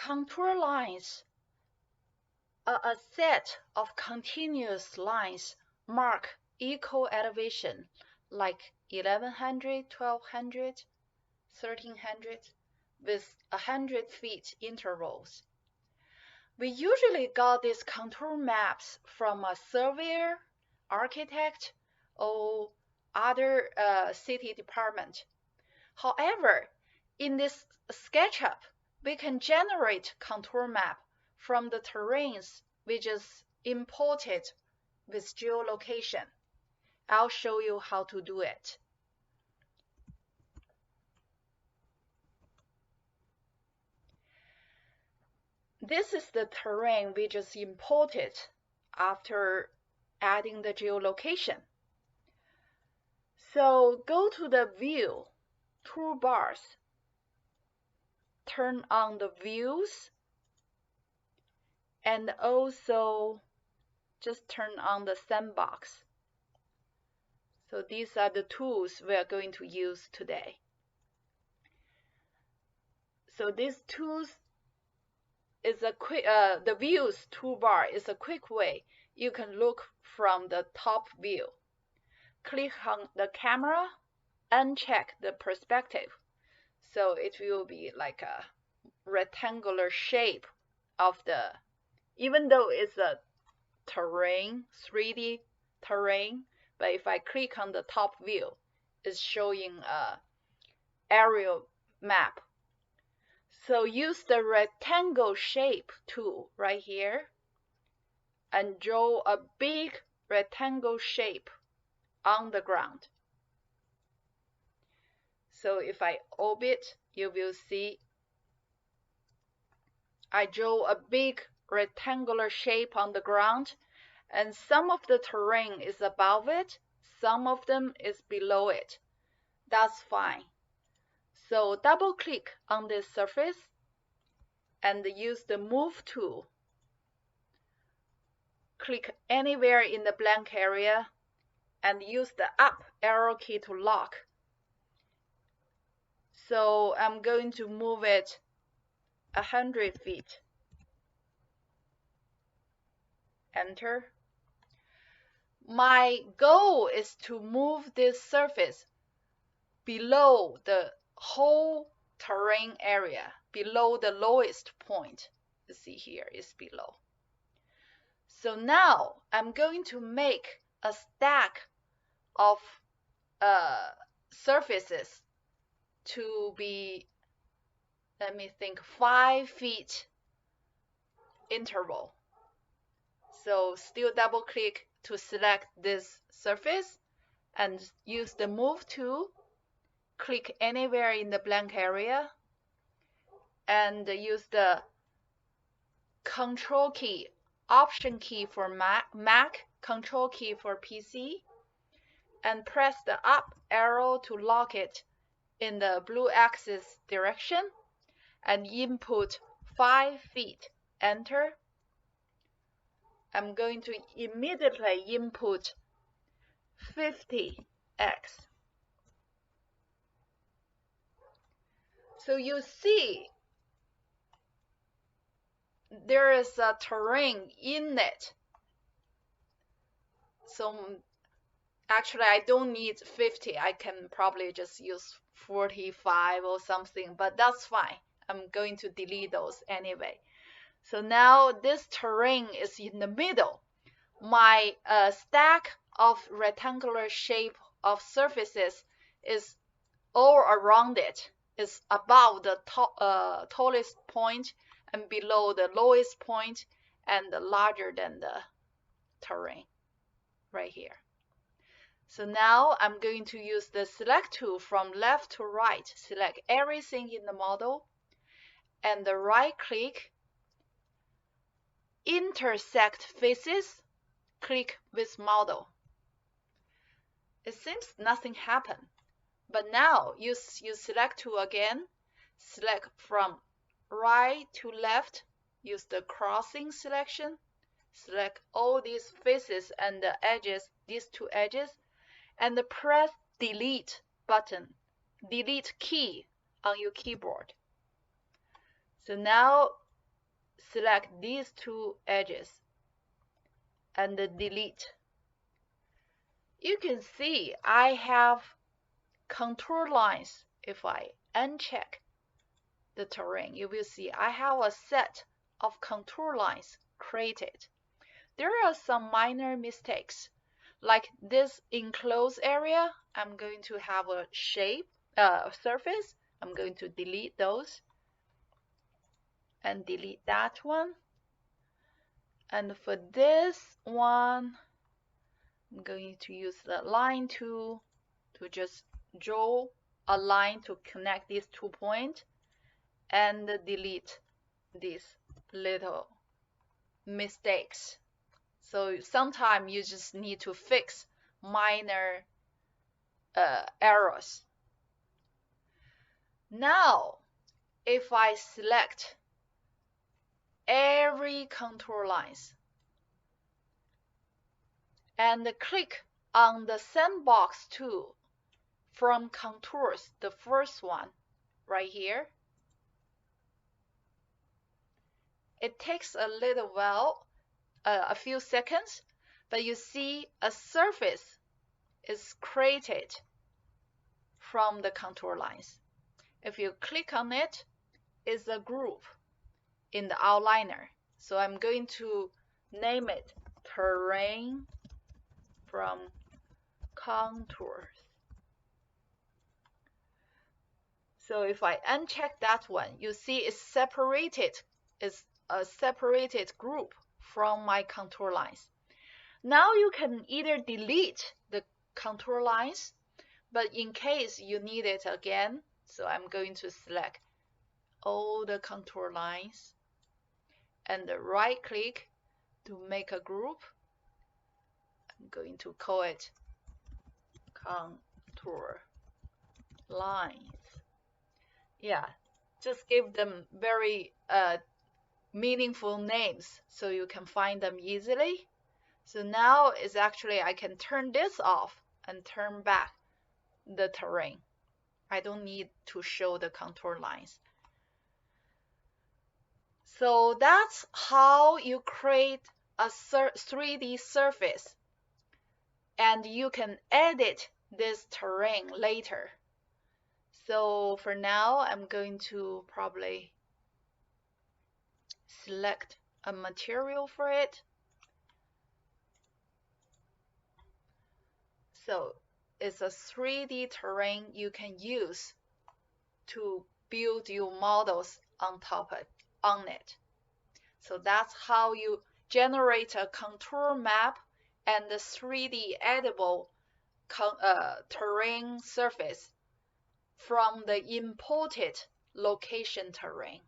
contour lines are a set of continuous lines mark equal elevation, like 1100, 1200, 1300, with 100 feet intervals. We usually got these contour maps from a surveyor, architect, or other city department. However, in this SketchUp, we can generate contour map from the terrains we just imported with geolocation. I'll show you how to do it. This is the terrain we just imported after adding the geolocation. So go to the View toolbars, turn on the Views, and also just turn on the Sandbox. So these are the tools we are going to use today. So these tools is a quick, the Views toolbar is a quick way you can look from the top view. Click on the camera, uncheck the perspective. So it will be like a rectangular shape of the, even though it's a terrain, 3D terrain, but if I click on the top view, it's showing a aerial map. So use the rectangle shape tool right here and draw a big rectangle shape on the ground. So if I orbit, you will see I draw a big rectangular shape on the ground, and some of the terrain is above it, some of them is below it. That's fine. So double click on this surface and use the Move tool. Click anywhere in the blank area and use the up arrow key to lock. So I'm going to move it 100 feet. Enter. My goal is to move this surface below the whole terrain area, below the lowest point. You see here is below. So now I'm going to make a stack of surfaces to be, let me think, 5 feet interval. So still double click to select this surface and use the Move tool. Click anywhere in the blank area and use the Control key, Option key for Mac, Control key for PC, and press the up arrow to lock it in the blue axis direction and input 5 feet. Enter. I'm going to immediately input 50x. So you see there is a terrain in it. So actually I don't need 50. I can probably just use 45 or something, but that's fine. I'm going to delete those anyway. So now this terrain is in the middle. My stack of rectangular shape of surfaces is all around it. It's above the tallest point and below the lowest point and larger than the terrain right here. So now I'm going to use the Select tool from left to right. Select everything in the model and the right click, Intersect Faces, click with Model. It seems nothing happened, but now you Select tool again, select from right to left, use the crossing selection, select all these faces and the edges, these two edges, and press Delete button, Delete key on your keyboard. So now select these two edges and delete. You can see I have contour lines. If I uncheck the terrain, you will see I have a set of contour lines created. There are some minor mistakes, like this enclosed area. I'm going to have a surface. I'm going to delete those and delete that one. And for this one, I'm going to use the line tool to just draw a line to connect these 2 points and delete these little mistakes. So sometimes you just need to fix minor errors. Now, if I select every contour lines and click on the sandbox tool from contours, the first one right here, it takes a little while, a few seconds, but you see a surface is created from the contour lines. If you click on it, it's a group in the outliner. So I'm going to name it terrain from contours. So if I uncheck that one, you see it's separated. It's a separated group from my contour lines. Now you can either delete the contour lines, but in case you need it again, so I'm going to select all the contour lines and right click to make a group. I'm going to call it contour lines. Yeah, just give them very meaningful names so you can find them easily. So now is actually I can turn this off and turn back the terrain. I don't need to show the contour lines. So that's how you create a 3D surface, and you can edit this terrain later. So for now, I'm going to probably select a material for it. So it's a 3D terrain you can use to build your models on it. So that's how you generate a contour map and the 3D editable terrain surface from the imported location terrain.